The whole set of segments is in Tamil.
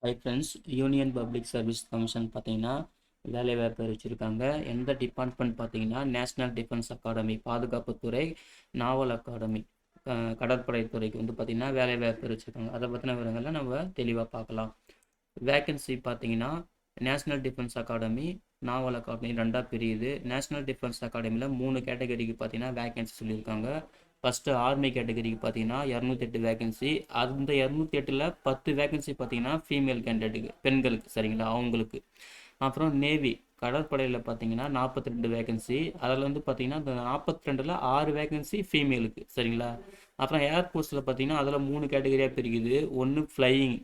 Hi friends, union public service commission பார்த்தீங்கன்னா வேலைவாய்ப்பு அறிவிச்சிருக்காங்க. எந்த டிபார்ட்மெண்ட் பார்த்தீங்கன்னா நேஷ்னல் டிஃபென்ஸ் அகாடமி பாதுகாப்புத்துறை, நாவல் அகாடமி கடற்படைத்துறைக்கு வந்து பார்த்தீங்கன்னா வேலைவாய்ப்பு அறிவிச்சிருக்காங்க. அதை பற்றின விவரங்களை நம்ம தெளிவாக பார்க்கலாம். வேக்கன்சி பார்த்தீங்கன்னா நேஷ்னல் டிஃபென்ஸ் அகாடமி, நாவல் அகாடமி ரெண்டாக பிரியுது. நேஷ்னல் டிஃபென்ஸ் அகாடமியில் 3 கேட்டகரிக்கு பார்த்தீங்கன்னா வேக்கன்சி சொல்லியிருக்காங்க. ஃபஸ்ட்டு ஆர்மி கேட்டகரிக்கு பார்த்தீங்கன்னா 208 வேகன்சி. அந்த 208ல் 10 வேகன்சி பார்த்தீங்கன்னா ஃபீமேல் கேண்டிடேட்டுக்கு, பெண்களுக்கு, சரிங்களா, அவங்களுக்கு. அப்புறம் நேவி கடற்படையில் பார்த்தீங்கன்னா 42 வேகன்சி. அதில் வந்து பார்த்தீங்கன்னா இந்த 42ல் 6 வேகன்சி ஃபீமேலுக்கு, சரிங்களா. அப்புறம் ஏர்ஃபோர்ஸில் பார்த்தீங்கன்னா அதில் 3 கேட்டகரியாக பிரிக்குது. ஒன்று ஃப்ளையிங்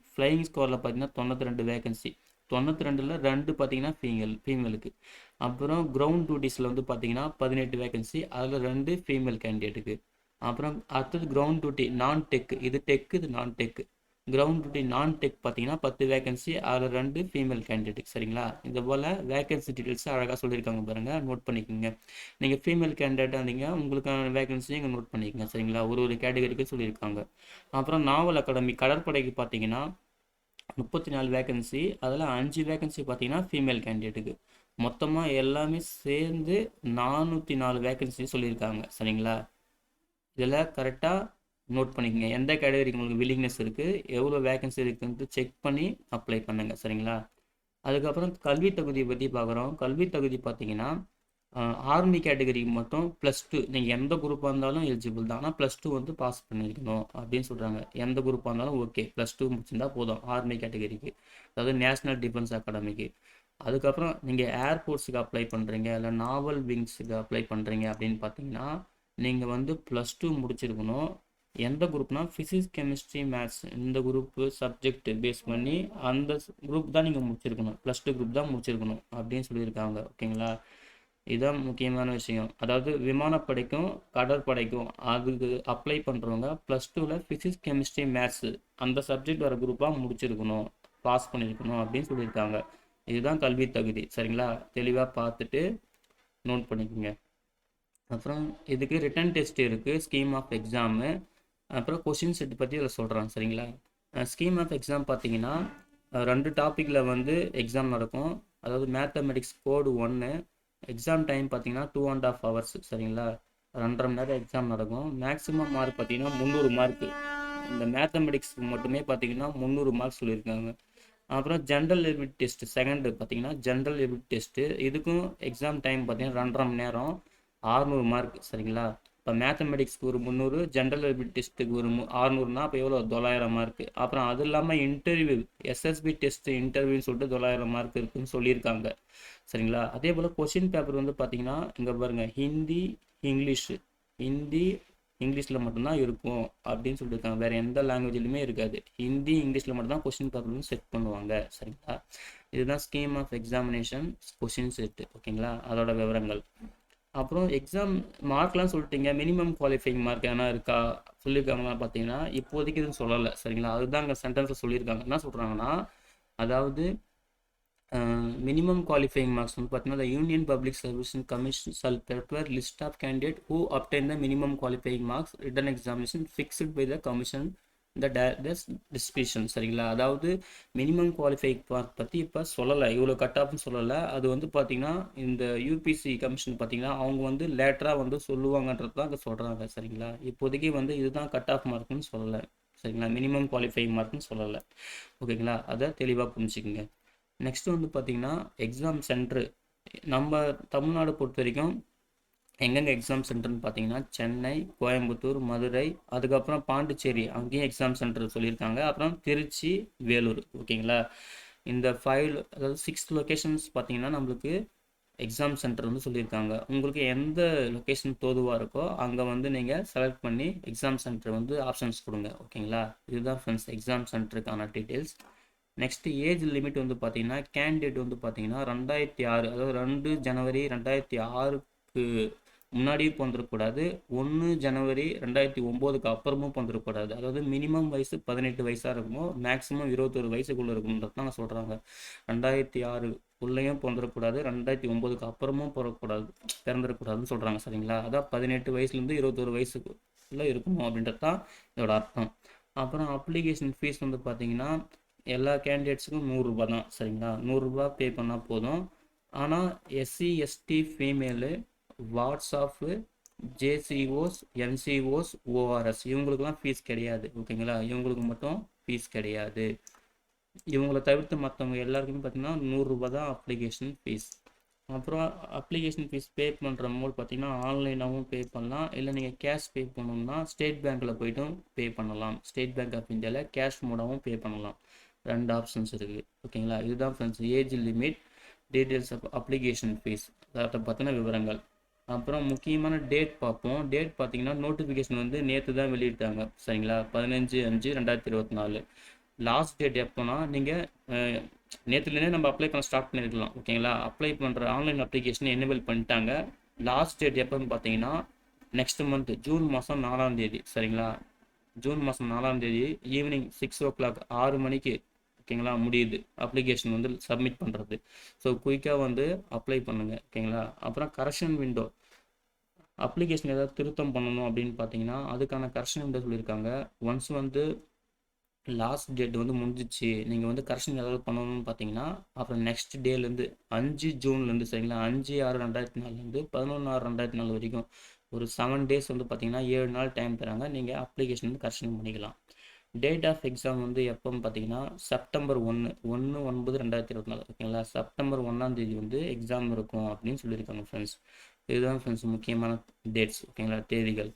ஸ்குவாடில் பார்த்தீங்கன்னா 92 வேகன்சி. 92ல் 2 பார்த்தீங்கன்னா ஃபீமேலுக்கு. அப்புறம் கிரவுண்ட் டியூட்டிஸில் வந்து பார்த்தீங்கன்னா 18 வேகன்சி. அதில் 2 ஃபீமேல் கேண்டிடேட்டுக்கு. அப்புறம் அடுத்தது கிரவுண்ட் டியூட்டி நான் டெக், இது டெக், இது நான் டெக். கிரவுண்ட் டியூட்டி நான் டெக் பார்த்தீங்கன்னா 10 வேகன்சி, அதில் 2 ஃபீமேல் கேண்டிடேட், சரிங்களா. இது போல் வேகன்சி டீட்டெயில்ஸ் அழகாக சொல்லியிருக்காங்க பாருங்கள், நோட் பண்ணிக்கோங்க. நீங்கள் ஃபீமேல் கேண்டிடேட்டாக இருந்தீங்க, உங்களுக்கான வேகன்சியும் இங்கே நோட் பண்ணிக்கோங்க, சரிங்களா. ஒரு கேட்டகரிக்கு சொல்லியிருக்காங்க. அப்புறம் நாவல் அகாடமி கடற்படைக்கு பார்த்தீங்கன்னா 34 வேகன்சி. அதில் 5 வேகன்சி பார்த்தீங்கன்னா ஃபீமேல் கேண்டிடேட்டுக்கு. மொத்தமாக எல்லாமே சேர்ந்து 404 வேகன்சி சொல்லியிருக்காங்க, சரிங்களா. இதில் கரெக்டாக நோட் பண்ணிக்கங்க, எந்த கேட்டகரிக்கு உங்களுக்கு வில்லிங்னஸ் இருக்குது, எவ்வளோ வேகன்சி இருக்குன்ட்டு செக் பண்ணி அப்ளை பண்ணுங்கள், சரிங்களா. அதுக்கப்புறம் கல்வி தகுதியை பற்றி பார்க்குறோம். கல்வி தகுதி பார்த்தீங்கன்னா ஆர்மி கேட்டகரிக்கு மட்டும் +2, நீங்கள் எந்த குரூப்பாக இருந்தாலும் எலிஜிபிள் தான். ஆனால் +2 வந்து பாஸ் பண்ணியிருக்கணும் அப்படின்னு சொல்கிறாங்க. எந்த குரூப்பாக இருந்தாலும் ஓகே, +2 முடிச்சிருந்தா போதும் ஆர்மி கேட்டகரிக்கு, அதாவது நேஷ்னல் டிஃபென்ஸ் அகாடமிக்கு. அதுக்கப்புறம் நீங்கள் ஏர்ஃபோர்ஸுக்கு அப்ளை பண்ணுறீங்க, இல்லை நாவல் விங்ஸுக்கு அப்ளை பண்ணுறீங்க அப்படின்னு பார்த்தீங்கன்னா நீங்கள் வந்து +2 முடிச்சிருக்கணும். எந்த குரூப்னா ஃபிசிக்ஸ், கெமிஸ்ட்ரி, மேத்ஸ், இந்த குரூப்பு சப்ஜெக்ட் பேஸ் பண்ணி அந்த குரூப் தான் நீங்கள் முடிச்சிருக்கணும். +2 குரூப் தான் முடிச்சிருக்கணும் அப்படின்னு சொல்லியிருக்காங்க, ஓகேங்களா. இதுதான் முக்கியமான விஷயம். அதாவது விமானப்படைக்கும் கடற்படைக்கும் அதுக்கு அப்ளை பண்ணுறவங்க +2ல் ஃபிசிக்ஸ், கெமிஸ்ட்ரி, மேத்ஸு அந்த சப்ஜெக்ட் வர குரூப்பாக முடிச்சிருக்கணும், பாஸ் பண்ணியிருக்கணும் அப்படின்னு சொல்லியிருக்காங்க. இதுதான் கல்வி தகுதி, சரிங்களா. தெளிவாக பார்த்துட்டு நோட் பண்ணிக்கோங்க. அப்புறம் இதுக்கு ரிட்டன் டெஸ்ட் இருக்குது, ஸ்கீம் ஆஃப் எக்ஸாமு. அப்புறம் கொஷின் செட் பற்றி இதில் சொல்கிறேன், சரிங்களா. ஸ்கீம் ஆஃப் எக்ஸாம் பார்த்தீங்கன்னா 2 டாப்பிக்கில் வந்து எக்ஸாம் நடக்கும். அதாவது மேத்தமெட்டிக்ஸ் கோடு 1. எக்ஸாம் டைம் பார்த்தீங்கன்னா 2.5 ஹவர்ஸ், சரிங்களா. 2.5 மணி நேரம் எக்ஸாம் நடக்கும். மேக்ஸிமம் மார்க் பார்த்தீங்கன்னா 300 மார்க்கு. இந்த மேத்தமெட்டிக்ஸ்க்கு மட்டுமே பார்த்தீங்கன்னா 300 மார்க் சொல்லியிருக்காங்க. அப்புறம் ஜென்ரல் எபிலிட்டி டெஸ்ட் செகண்டு பார்த்தீங்கன்னா ஜென்ரல் எபிலிட்டி டெஸ்ட்டு. இதுக்கும் எக்ஸாம் டைம் பார்த்தீங்கன்னா 2.5 மணி நேரம், 600 மார்க், சரிங்களா. இப்போ மேத்தமெட்டிக்ஸ்க்கு ஒரு 300, ஜென்ரல் எபிலிட்டி டெஸ்ட்டுக்கு ஒரு 600னா அப்போ எவ்வளோ 900 மார்க்கு. அப்புறம் அது இல்லாமல் இன்டர்வியூ, எஸ்எஸ்பி டெஸ்ட் இன்டர்வியூன்னு சொல்லிட்டு 900 மார்க் இருக்குதுன்னு சொல்லியிருக்காங்க, சரிங்களா. அதே போல் கொஷின் பேப்பர் வந்து பார்த்தீங்கன்னா இங்கே பாருங்கள், ஹிந்தி இங்கிலீஷில் மட்டும்தான் இருக்கும் அப்படின்னு சொல்லியிருக்காங்க. வேறு எந்த லாங்குவேஜ்லையுமே இருக்காது. ஹிந்தி இங்கிலீஷில் மட்டும்தான் கொஷின் பேப்பர் வந்து செட் பண்ணுவாங்க, சரிங்களா. இதுதான் scheme of examination question set, ஓகேங்களா, அதோட விவரங்கள். அப்புறம் எக்ஸாம் மார்க்லாம் சொல்லிட்டீங்க. மினிமம் குவாலிஃபைங் மார்க் எதனா இருக்கா சொல்லியிருக்காங்களா பார்த்தீங்கன்னா இப்போதைக்கு எதுவும் சொல்லலை, சரிங்களா. அதுதான் அங்கே சென்டென்ஸில் சொல்லியிருக்காங்க. என்ன சொல்கிறாங்கன்னா, அதாவது minimum qualifying marks வந்து பார்த்தீங்கன்னா the Union Public Service Commission shall prepare list of candidates who obtain the minimum qualifying marks written examination fixed by the commission the discretion, சரிங்களா. அதாவது மினிமம் குவாலிஃபைங் மார்க் பற்றி இப்போ சொல்லலை, இவ்வளோ கட் ஆஃப்னு சொல்லலை. அது வந்து பார்த்தீங்கன்னா இந்த யூபிசி கமிஷன் பார்த்தீங்கன்னா அவங்க வந்து லேட்டராக வந்து சொல்லுவாங்கன்றது தான் அங்கே சொல்கிறாங்க, சரிங்களா. இப்போதைக்கு வந்து இதுதான் கட் ஆஃப் மார்க்னு சொல்லலை, சரிங்களா. மினிமம் குவாலிஃபைங் மார்க்னு சொல்லலை, ஓகேங்களா. அதை தெளிவாக புரிஞ்சுக்குங்க. நெக்ஸ்ட் வந்து பார்த்தீங்கன்னா எக்ஸாம் சென்ட்ரு நம்ம தமிழ்நாடு பொறுத்த வரைக்கும் எங்கெங்கே எக்ஸாம் சென்டர்னு பார்த்தீங்கன்னா சென்னை, கோயம்புத்தூர், மதுரை, அதுக்கப்புறம் பாண்டிச்சேரி, அங்கேயும் எக்ஸாம் சென்டர் சொல்லியிருக்காங்க. அப்புறம் திருச்சி, வேலூர், ஓகேங்களா. இந்த 5 அதாவது 6 லொக்கேஷன்ஸ் பார்த்தீங்கன்னா நம்மளுக்கு எக்ஸாம் சென்டர் வந்து சொல்லியிருக்காங்க. உங்களுக்கு எந்த லொக்கேஷன் தோதுவாக இருக்கோ அங்கே வந்து நீங்கள் செலக்ட் பண்ணி எக்ஸாம் சென்டர் வந்து ஆப்ஷன்ஸ் கொடுங்க, ஓகேங்களா. இதுதான் ஃப்ரெண்ட்ஸ் எக்ஸாம் சென்டருக்கான டீட்டெயில்ஸ். நெக்ஸ்ட் ஏஜ் லிமிட் வந்து பார்த்தீங்கன்னா கேண்டிடேட் வந்து பார்த்தீங்கன்னா 2006, அதாவது 2 ஜனவரி 2006க்கு முன்னாடியும் பிறந்துடக்கூடாது, 1 ஜனவரி 2009க்கு அப்புறமும் பிறந்துடக்கூடாது. அதாவது மினிமம் வயசு 18 வயசாக இருக்கணும், மேக்ஸிமம் 21 வயசுக்குள்ளே இருக்கணுன்றது தான் சொல்கிறாங்க. 2006 பிறந்துடக்கூடாது, 2009க்கு அப்புறமும் பிறந்துடக்கூடாதுன்னு சொல்கிறாங்க, சரிங்களா. அதான் 18 வயசுலேருந்து 21 வயசுக்குள்ளே இருக்கணும் அப்படின்றது தான் இதோட அர்த்தம். அப்புறம் அப்ளிகேஷன் ஃபீஸ் வந்து பார்த்தீங்கன்னா எல்லா கேண்டிடேட்ஸுக்கும் ரூ. 100 தான் சரிங்களா. ரூ. 100 பே பண்ணால் போதும். ஆனால் எஸ்சி எஸ்டி ஃபீமேலு வாட்ஸ்ஆப்பு ஜேசிஓஸ் என்சிஓஸ் ஓஆர்எஸ் இவங்களுக்குலாம் ஃபீஸ் கிடையாது ஓகேங்களா. இவங்களுக்கு மட்டும் ஃபீஸ் கிடையாது. இவங்கள தவிர்த்து மற்றவங்க எல்லாருக்குமே பார்த்தீங்கன்னா ரூ. 100 தான் அப்ளிகேஷன் ஃபீஸ். அப்புறம் அப்ளிகேஷன் ஃபீஸ் பே பண்ணுற போது பார்த்தீங்கன்னா ஆன்லைனாகவும் பே பண்ணலாம், இல்லை நீங்கள் கேஷ் பே பண்ணணும்னா ஸ்டேட் பேங்க்கில் போய்ட்டும் பே பண்ணலாம். ஸ்டேட் பேங்க் ஆஃப் இந்தியாவில் கேஷ் மூலமும் பே பண்ணலாம். 2 ஆப்ஷன்ஸ் இருக்குது ஓகேங்களா. இதுதான் friends age limit, details of application fees, அதை பற்றின விவரங்கள். அப்புறம் முக்கியமான டேட் பார்ப்போம். டேட் பார்த்தீங்கன்னா நோட்டிஃபிகேஷன் வந்து நேற்று தான் வெளியிட்டாங்க சரிங்களா. 15/5/2024. லாஸ்ட் டேட் எப்போனா நீங்கள் நேற்றுலேருந்தே நம்ம அப்ளை பண்ண ஸ்டார்ட் பண்ணியிருக்கலாம் ஓகேங்களா. அப்ளை பண்ணுற ஆன்லைன் அப்ளிகேஷன் எனேபிள் பண்ணிட்டாங்க. லாஸ்ட் டேட் எப்போன்னு பார்த்தீங்கன்னா நெக்ஸ்ட் மந்த் ஜூன் மாதம் 4ஆம் தேதி சரிங்களா. ஜூன் மாதம் 4ஆம் தேதி ஈவினிங் 6 o'clock 6 மணிக்கு ஓகேங்களா முடியுது அப்ளிகேஷன் வந்து சப்மிட் பண்ணுறது. ஸோ குயிக்காக வந்து அப்ளை பண்ணுங்கள் ஓகேங்களா. அப்புறம் கரெக்ஷன் விண்டோ, அப்ளிகேஷன் ஏதாவது திருத்தம் பண்ணணும் அப்படின்னு பார்த்தீங்கன்னா அதுக்கான கரெக்ஷன் விண்டோ சொல்லியிருக்காங்க. ஒன்ஸ் வந்து லாஸ்ட் டேட் வந்து முடிஞ்சிச்சு, நீங்கள் வந்து கரெக்ஷன் ஏதாவது பண்ணணும்னு பார்த்தீங்கன்னா அப்புறம் நெக்ஸ்ட் டேலேருந்து 5 ஜூன்லேருந்து சரிங்களா 5/6/2004 11/6/2004 வரைக்கும் ஒரு 7 days வந்து பார்த்தீங்கன்னா 7 நாள் டைம் தராங்க. நீங்கள் அப்ளிகேஷன் வந்து கரெக்ஷன் பண்ணிக்கலாம். டேட் ஆஃப் எக்ஸாம் வந்து எப்போன்னு பார்த்தீங்கன்னா செப்டம்பர் 1/9/2024 ஓகேங்களா. செப்டம்பர் 1ஆம் தேதி வந்து எக்ஸாம் இருக்கும் அப்படின்னு சொல்லியிருக்காங்க ஃப்ரெண்ட்ஸ். இதுதான் ஃப்ரெண்ட்ஸ் முக்கியமான டேட்ஸ் ஓகேங்களா, தேதிகள்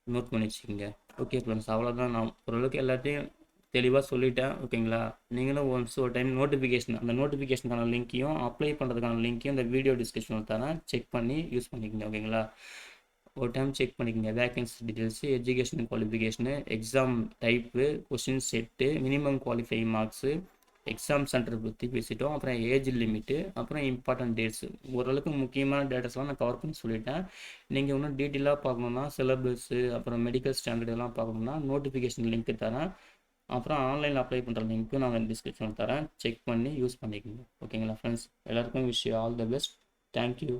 நோட் பண்ணி வச்சுக்கோங்க. ஓகே ஃப்ரெண்ட்ஸ், அவ்வளோதான். நான் ஓரளவுக்கு எல்லாத்தையும் தெளிவாக சொல்லிட்டேன் ஓகேங்களா. நீங்களும் ஒரு டைம் அந்த நோட்டிஃபிகேஷனுக்கான லிங்க்கையும் அப்ளை பண்ணுறதுக்கான லிங்க்கையும் இந்த வீடியோ டிஸ்கிரிப்ஷனில் தரேன், செக் பண்ணி யூஸ் பண்ணிக்கோங்க ஓகேங்களா. ஒரு டைம் செக் பண்ணிக்கோங்க. Vacancy details, education qualification, exam type, question set, minimum qualifying marks, exam centre பற்றி பேசிட்டோம். அப்புறம் ஏஜ் லிமிட்டு, அப்புறம் இம்பார்ட்டன்ட் டேட்ஸு. ஓரளவுக்கு முக்கியமான டேட்டாஸ்லாம் நான் கவர் பண்ணி சொல்லிட்டேன். நீங்கள் இன்னும் டீட்டெயிலாக பார்க்கணுன்னா சிலபஸ்ஸு அப்புறம் மெடிக்கல் ஸ்டாண்டர்ட் எல்லாம் பார்க்கணுன்னா நோட்டிஃபிகேஷன் லிங்க்கு தரேன். அப்புறம் ஆன்லைனில் அப்ளை பண்ணுற லிங்க்கும் நான் டிஸ்கிரிப்ஷனில் தரேன், செக் பண்ணி யூஸ் பண்ணிக்கோங்க ஓகேங்களா ஃப்ரெண்ட்ஸ். எல்லாருக்கும் wish you all the best. Thank you.